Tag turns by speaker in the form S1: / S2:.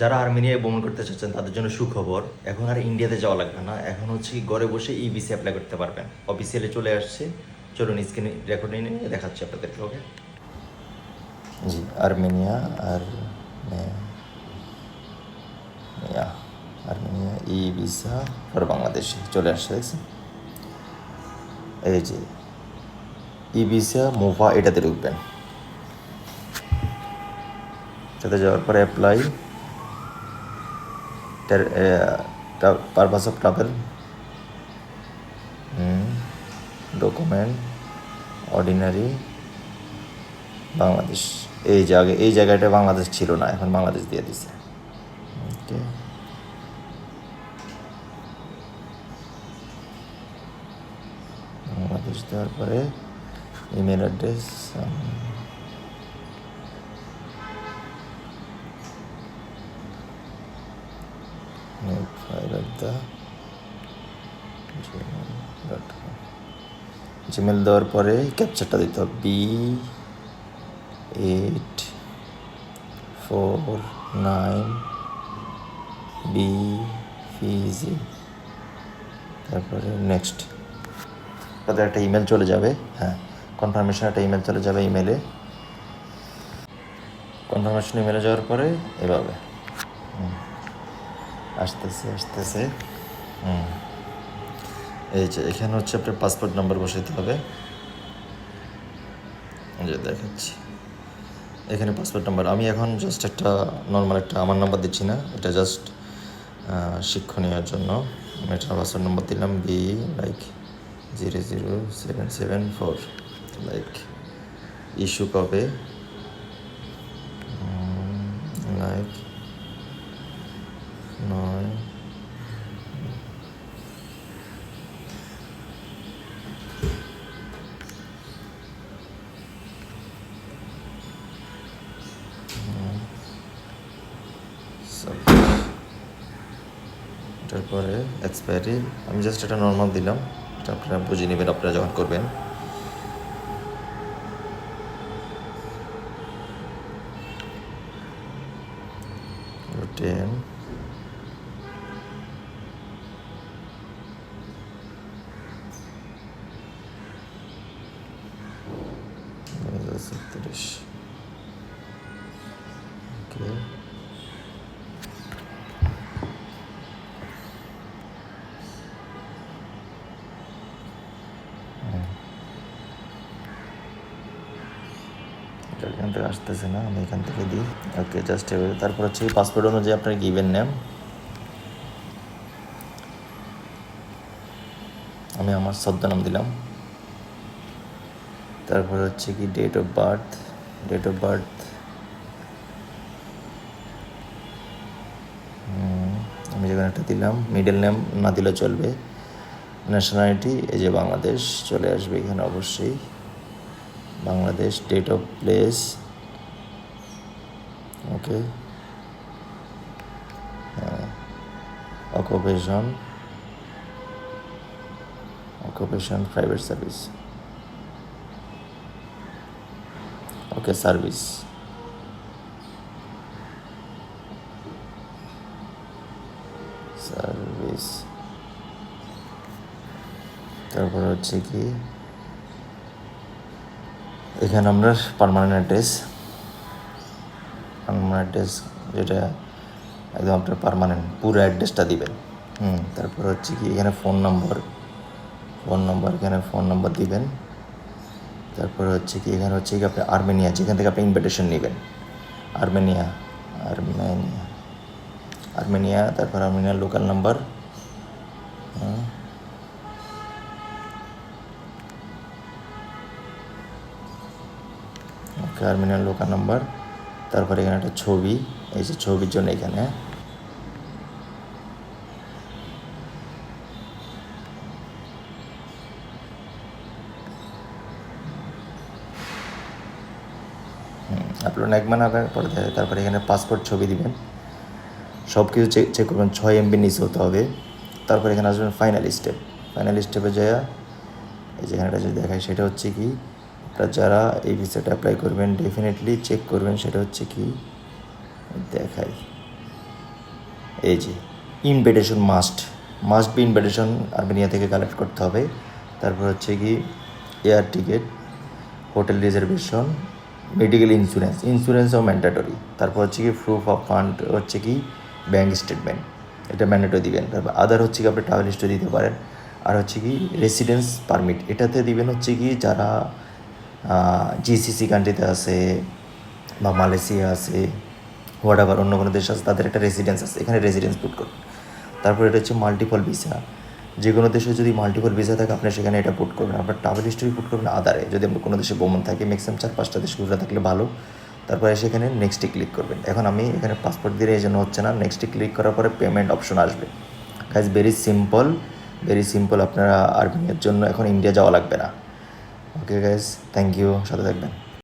S1: যারা আর্মেনিয়ায় ভ্রমণ করতে চাচ্ছেন তাদের জন্য সুখবর, এখন আর ইন্ডিয়াতে যাওয়া লাগবে না। এখন হচ্ছে কি ঘরে বসে ই ভিসা অ্যাপ্লাই করতে পারবেন। অফিসিয়ালি চলে আসছে, চলুন স্ক্রিনে রেকর্ডিং নিয়ে দেখাচ্ছি আপনাদেরকে। ওকে, জি, আর্মেনিয়া আর আর্মেনিয়া ই ভিসা ফর বাংলাদেশে চলে আসছে, দেখছেন? এই যে ই ভিসা মোভা, এটাতে ঢুকবেন। সাথে যাওয়ার পরে apply purpose of travel, document, ordinary, Bangladesh. এই জায়গাটা বাংলাদেশ ছিল না, এখন বাংলাদেশ দিয়ে দিছে। ওকে, বাংলাদেশ দেওয়ার পরে ইমেল অ্যাড্রেস, জিমেল দেওয়ার পরে ক্যাপচারটা দিতে হবে, B849BFZ। তারপরে নেক্সট, তাদের একটা ইমেল চলে যাবে। হ্যাঁ, কনফার্মেশন একটা ইমেল চলে যাবে ইমেলে। কনফার্মেশন ইমেলে যাওয়ার পরে এভাবে আসতেছে। এই যে এখানে হচ্ছে আপনার পাসপোর্ট নাম্বার বসাইতে হবে। এই যে দেখাচ্ছি, এখানে পাসপোর্ট নাম্বার। আমি এখন জাস্ট একটা নর্মাল একটা আমার নাম্বার দিচ্ছি না, এটা জাস্ট শিক্ষণীয়র জন্য। আমি একটা পাসপোর্ট নাম্বার দিলাম, B00774, লাইক ইস্যু কবে, লাইক 9 তারপরে এক্সপায়ারি। আমি জাস্ট এটা নর্মাল দিলাম, এটা আপনারা বুঝে নেবেন আপনারা যখন করবেন। টেন, ওকে, এখান থেকে আসতেছে না, আমি এখান থেকে দিই। ওকে, জাস্ট এভাবে। তারপর হচ্ছে পাসপোর্ট অনুযায়ী আপনার গিভেন নেম, আমি আমার ছদ্মনাম দিলাম। তারপর হচ্ছে কি ডেট অফ বার্থ আমি যেখানে একটা দিলাম। মিডল নেম না দিলে চলবে। ন্যাশনালিটি, এই যে বাংলাদেশ চলে আসবে এখানে অবশ্যই, Bangladesh. Date of place, okay, occupation private service, okay, service. তারপর হচ্ছে কি এখানে আপনার পার্মানেন্ট অ্যাড্রেস, যেটা একদম আপনার পার্মানেন্ট পুরো অ্যাড্রেসটা দিবেন। তারপর হচ্ছে কি এখানে ফোন নম্বর, এখানে ফোন নম্বর দিবেন। তারপর হচ্ছে কি এখানে হচ্ছে কি আপনি আর্মেনিয়া, যেখান থেকে আপনি ইনভিটেশন নেবেন, আর্মেনিয়া। তারপর আর্মেনিয়ার লোকাল নাম্বার, ওকে, আর্মেনিয়ার লোকাল নাম্বার। তারপর এখানে একটা ছবি, এই যে ছবির জন্য এখানে আপলোড এক বানাবেন পরে। তারপরে এখানে পাসপোর্ট ছবি দিবেন, সব কিছু চেক করবেন, 6 MB নিচে হতে হবে। তারপর এখানে আসবেন ফাইনাল স্টেপে যাওয়া। এই যেখানেটা যদি দেখায় সেটা হচ্ছে কি আপনারা যারা এই ভিসাটা অ্যাপ্লাই করবেন ডেফিনেটলি চেক করবেন, সেটা হচ্ছে কি দেখাই এই যে invitation must be invitation Armenia থেকে কালেক্ট করতে হবে। তারপর হচ্ছে কি air ticket, hotel reservation, medical ইন্স্যুরেন্সও ম্যান্ডেটরি। তারপর হচ্ছে কি প্রুফ অফ ফান্ড হচ্ছে কি ব্যাঙ্ক স্টেটমেন্ট, এটা ম্যান্ডেটরি দিবেন। তারপর আদার হচ্ছে কি আপনি ট্রাভেল হিস্ট্রি দিতে পারেন। আর হচ্ছে কি রেসিডেন্স পারমিট, এটাতে দিবেন হচ্ছে কি যারা জিসিসি কান্ট্রিতে আছে বা মালয়েশিয়া আছে, হোয়াটএভার অন্য কোনো দেশ আছে, তাদের একটা রেসিডেন্স আছে, এখানে রেসিডেন্স পুট করুন। তারপর এটা হচ্ছে মাল্টিপল ভিসা, যে কোনো দেশে যদি মাল্টিপল ভিসা থাকে আপনি সেখানে এটা পুট করবেন। আপনার ট্রাভেল হিস্ট্রি পুট করবেন আদারে, যদি আপনার কোনো দেশে ভ্রমণ থাকে, ম্যাক্সিমাম 4-5টা দেশ ঘুরে থাকলে ভালো। তারপরে সেখানে নেক্সটে ক্লিক করবেন। এখন আমি এখানে পাসপোর্ট দিয়ে এই জন্য হচ্ছে না, নেক্সটে ক্লিক করার পরে পেমেন্ট অপশন আসবে। গাইজ ভেরি সিম্পল, আপনারা আর্মেনিয়ার জন্য এখন ইন্ডিয়া যাওয়া লাগবে না। ওকে গাইজ, থ্যাংক ইউ, সাথে থাকবেন।